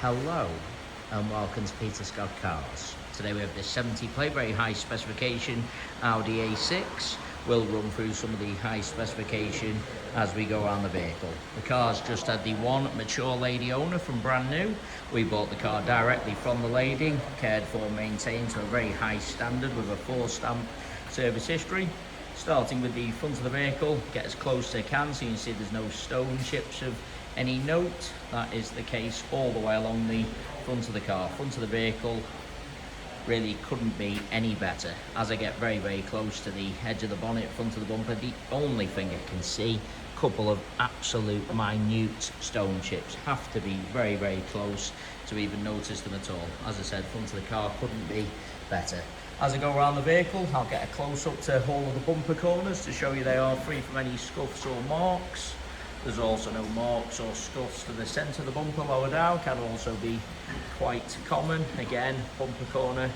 Hello and welcome to Peter Scott Cars. Today we have this 70 plate, very high specification Audi A6. We'll run through some of the high specification as we go around the vehicle. The car's just had the one mature lady owner from brand new. We bought the car directly from the lady, cared for, maintained to a very high standard with a 4-stamp service history. Starting with the front of the vehicle, get as close as I can so you can see there's no stone chips of any note. That is the case all the way along the front of the car. Front of the vehicle really couldn't be any better. As I get very, very close to the edge of the bonnet, front of the bumper, the only thing I can see, a couple of absolute minute stone chips. Have to be very, very close to even notice them at all. As I said, front of the car couldn't be better. As I go around the vehicle, I'll get a close-up to all of the bumper corners to show you they are free from any scuffs or marks. There's also no marks or scuffs to the centre of the bumper lower down, can also be quite common. Again, bumper corner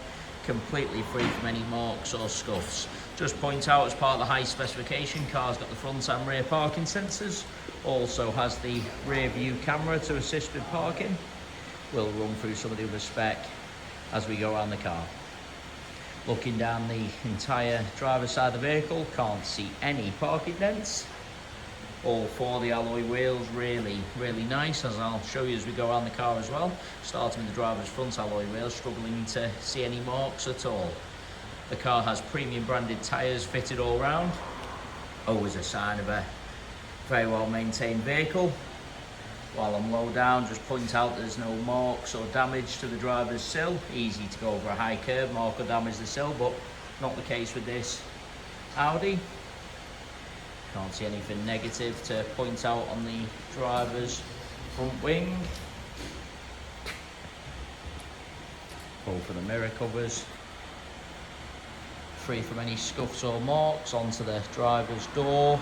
completely free from any marks or scuffs. Just point out, as part of the high specification, car's got the front and rear parking sensors, also has the rear view camera to assist with parking. We'll run through some of the other spec as we go around the car. Looking down the entire driver's side of the vehicle, can't see any parking dents. All four of the alloy wheels really nice, as I'll show you as we go around the car as well. Starting with the driver's front alloy wheels, struggling to see any marks at all. The car has premium branded tyres fitted all round. Always a sign of a very well maintained vehicle. While I'm low down, just point out there's no marks or damage to the driver's sill. Easy to go over a high curb, mark or damage the sill, but not the case with this Audi. Can't see anything negative to point out on the driver's front wing. Both of the mirror covers free from any scuffs or marks. Onto the driver's door,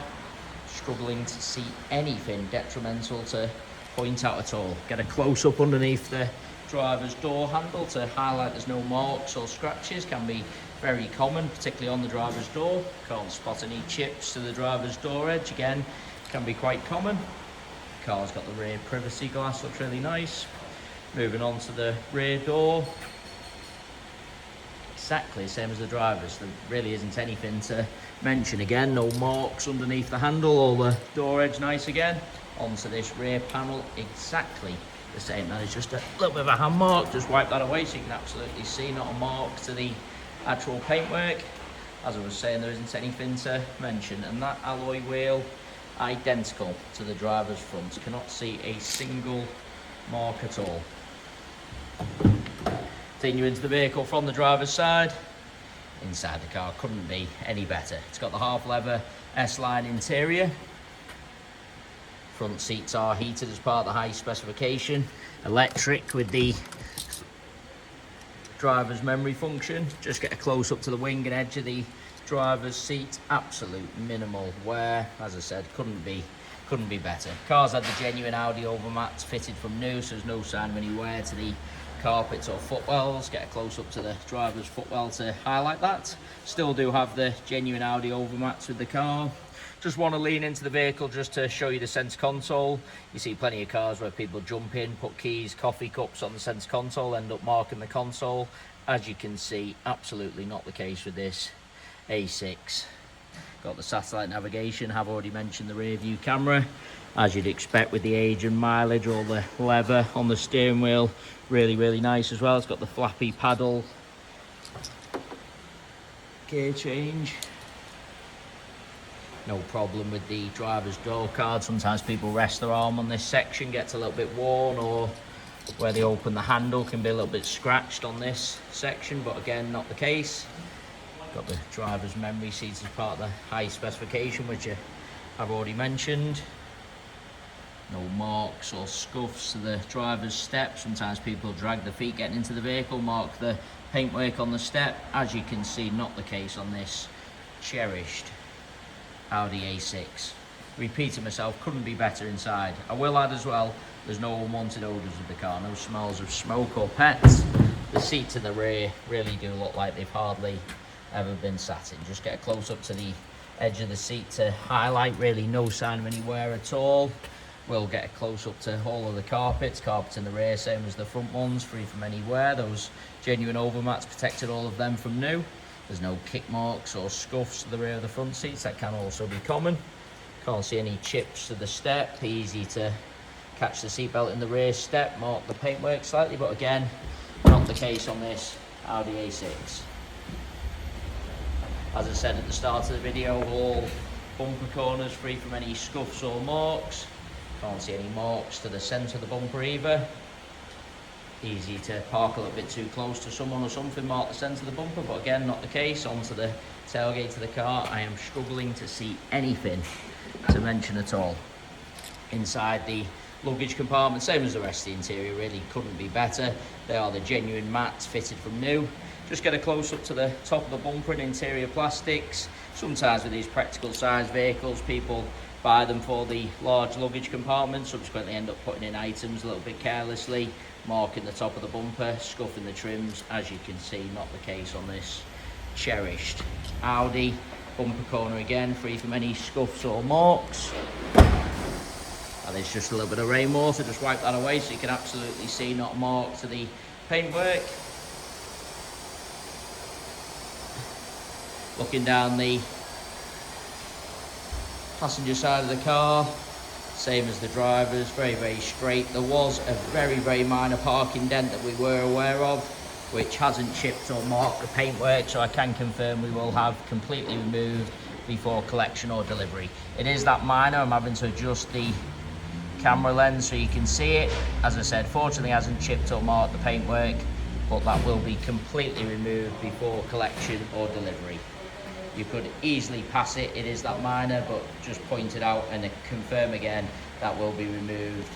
struggling to see anything detrimental to point out at all. Get a close-up underneath the driver's door handle to highlight there's no marks or scratches. Can be very common, particularly on the driver's door. Can't spot any chips to the driver's door edge. Again, can be quite common. The car's got the rear privacy glass, looks really nice. Moving on to the rear door. Exactly the same as the driver's. There really isn't anything to mention. Again, no marks underneath the handle, or the door edge nice again. Onto this rear panel, exactly the same. That is just a little bit of a hand mark. Just wipe that away so you can absolutely see, not a mark to the actual paintwork. As I was saying, there isn't anything to mention. And that alloy wheel, identical to the driver's front. Cannot see a single mark at all. Taking you into the vehicle from the driver's side. Inside the car couldn't be any better. It's got the half leather S-line interior. Front seats are heated as part of the high specification. Electric with the driver's memory function. Just get a close up to the wing and edge of the driver's seat. Absolute minimal wear. As I said, couldn't be better. Car's had the genuine Audi overmats fitted from new, so there's no sign of any wear to the carpets or footwells. Get a close up to the driver's footwell to highlight that. Still do have the genuine Audi overmats with the car. Just want to lean into the vehicle just to show you the center console. You see plenty of cars where people jump in, put keys, coffee cups on the center console, end up marking the console. As you can see, absolutely not the case with this A6. Got the satellite navigation, have already mentioned the rear view camera. As you'd expect with the age and mileage, all the leather on the steering wheel, really nice as well. It's got the flappy paddle gear change. No problem with the driver's door card. Sometimes people rest their arm on this section, gets a little bit worn, or where they open the handle can be a little bit scratched on this section, but again, not the case. Got the driver's memory seats as part of the high specification, which I've already mentioned. No marks or scuffs to the driver's step. Sometimes people drag the feet getting into the vehicle, mark the paintwork on the step. As you can see, not the case on this cherished Audi A6. Repeating myself, couldn't be better inside. I will add as well, there's no unwanted odours with the car, no smells of smoke or pets. The seats in the rear really do look like they've hardly ever been sat in. Just get a close up to the edge of the seat to highlight, really no sign of any wear at all. We'll get a close up to all of the carpets in the rear, same as the front ones, free from any wear. Those genuine overmats protected all of them from new. There's no kick marks or scuffs to the rear of the front seats, that can also be common. Can't see any chips to the step, easy to catch the seatbelt in the rear step, mark the paintwork slightly, but again, not the case on this Audi A6. As I said at the start of the video, all bumper corners free from any scuffs or marks. Can't see any marks to the centre of the bumper either. Easy to park a little bit too close to someone or something, mark the centre of the bumper, but again, not the case. Onto the tailgate of the car, I am struggling to see anything to mention at all. Inside the luggage compartment, same as the rest of the interior, really couldn't be better. They are the genuine mats fitted from new. Just get a close up to the top of the bumper and interior plastics. Sometimes with these practical size vehicles, people buy them for the large luggage compartment, subsequently end up putting in items a little bit carelessly, marking the top of the bumper, scuffing the trims. As you can see, not the case on this cherished Audi. Bumper corner again, free from any scuffs or marks. And there's just a little bit of rainwater, just wipe that away so you can absolutely see not a mark to the paintwork. Looking down the passenger side of the car, same as the driver's, very, very straight. There was a very, very minor parking dent that we were aware of, which hasn't chipped or marked the paintwork, so I can confirm we will have completely removed before collection or delivery. It is that minor. I'm having to adjust the camera lens so you can see it. As I said, fortunately hasn't chipped or marked the paintwork, but that will be completely removed before collection or delivery. You could easily pass it, it is that minor, but just point it out and confirm again that will be removed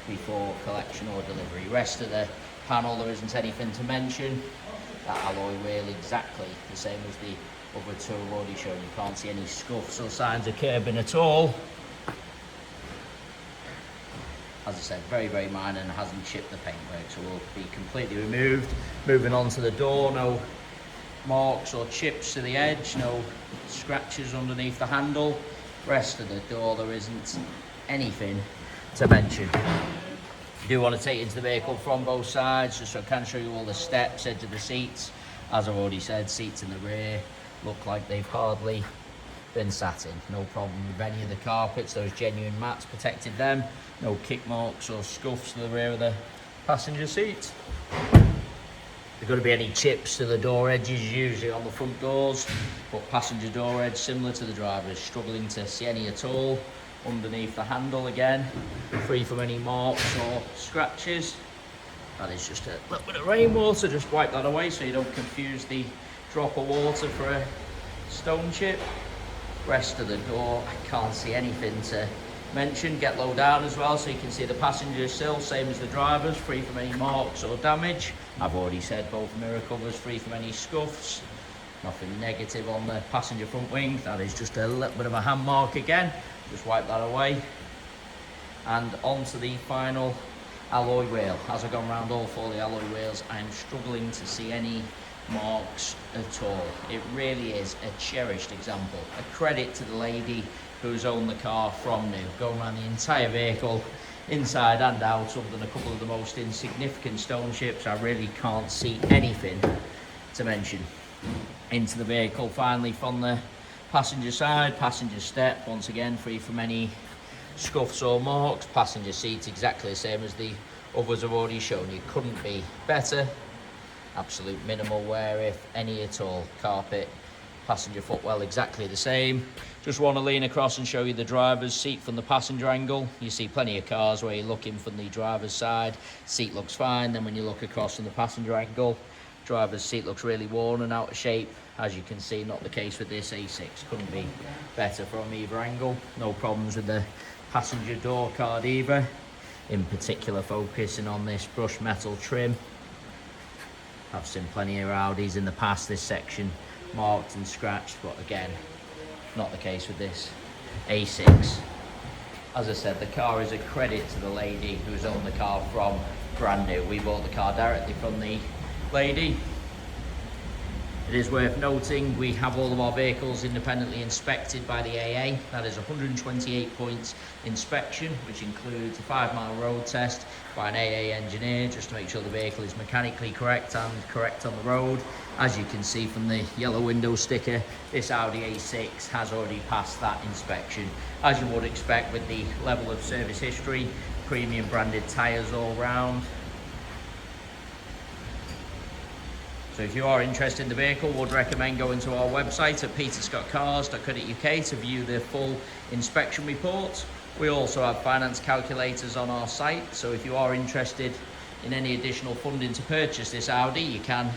before collection or delivery. Rest of the panel, there isn't anything to mention. That alloy wheel exactly the same as the other two I've already shown. You can't see any scuffs or signs of curbing at all. As I said, very, very minor and hasn't chipped the paintwork, so will be completely removed. Moving on to the door, no marks or chips to the edge, no scratches underneath the handle. Rest of the door, there isn't anything to mention. You do want to take it into the vehicle from both sides, just so I can show you all the steps, edge of the seats. As I've already said, seats in the rear look like they've hardly been sat in. No problem with any of the carpets, those genuine mats protected them. No kick marks or scuffs to the rear of the passenger seat. There's going to be any chips to the door edges, usually on the front doors, but passenger door edge similar to the driver's, struggling to see any at all. Underneath the handle again, free from any marks or scratches. That is just a little bit of rainwater, just wipe that away so you don't confuse the drop of water for a stone chip. Rest of the door, I can't see anything to mention. Get low down as well so you can see the passenger sill, same as the driver's, free from any marks or damage. I've already said both mirror covers free from any scuffs. Nothing negative on the passenger front wing. That is just a little bit of a hand mark again. Just wipe that away. And onto the final alloy wheel. As I've gone around all four of the alloy wheels, I am struggling to see any marks at all. It really is a cherished example. A credit to the lady who's owned the car from new. Going around the entire vehicle, inside and out, other than a couple of the most insignificant stone chips, I really can't see anything to mention. Into the vehicle finally from the passenger side, passenger step, once again free from any scuffs or marks. Passenger seats exactly the same as the others I've already shown you. Couldn't be better. Absolute minimal wear, if any at all. Carpet, passenger footwell exactly the same. Just want to lean across and show you the driver's seat from the passenger angle. You see plenty of cars where you're looking from the driver's side, seat looks fine. Then when you look across from the passenger angle, driver's seat looks really worn and out of shape. As you can see, not the case with this A6. Couldn't be better from either angle. No problems with the passenger door card either. In particular, focusing on this brushed metal trim. I've seen plenty of Audis in the past, this section marked and scratched, but again, not the case with this A6. As I said, the car is a credit to the lady who's owned the car from brand new. We bought the car directly from the lady. It is worth noting we have all of our vehicles independently inspected by the AA. That is 128 points inspection, which includes a 5-mile road test by an AA engineer just to make sure the vehicle is mechanically correct and correct on the road. As you can see from the yellow window sticker, this Audi A6 has already passed that inspection, as you would expect with the level of service history, premium branded tyres all round. So if you are interested in the vehicle, would recommend going to our website at peterscottcars.co.uk to view the full inspection report. We also have finance calculators on our site, so if you are interested in any additional funding to purchase this Audi, you can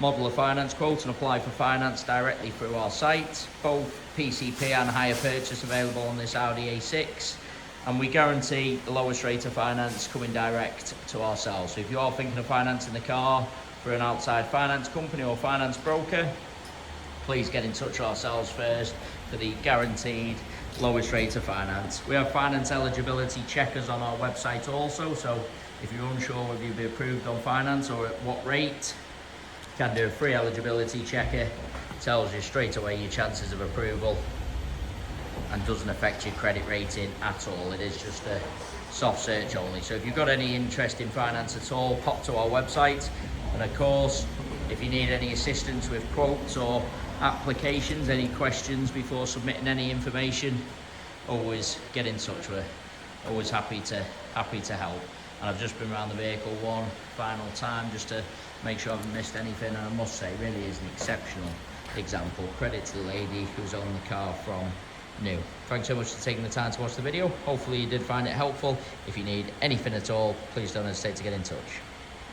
model a finance quote and apply for finance directly through our site. Both PCP and hire purchase available on this Audi A6, and we guarantee the lowest rate of finance coming direct to ourselves. So if you are thinking of financing the car for an outside finance company or finance broker, please get in touch with ourselves first for the guaranteed lowest rate of finance. We have finance eligibility checkers on our website also, so if you're unsure whether you'll be approved on finance or at what rate, you can do a free eligibility checker. It tells you straight away your chances of approval and doesn't affect your credit rating at all. It is just a soft search only. So if you've got any interest in finance at all, pop to our website. And of course, if you need any assistance with quotes or applications, any questions before submitting any information, always get in touch. We're always happy to help. And I've just been around the vehicle one final time just to make sure I haven't missed anything, and I must say, really is an exceptional example. Credit to the lady who's on the car from new. Thanks so much for taking the time to watch the video. Hopefully you did find it helpful. If you need anything at all, please don't hesitate to get in touch.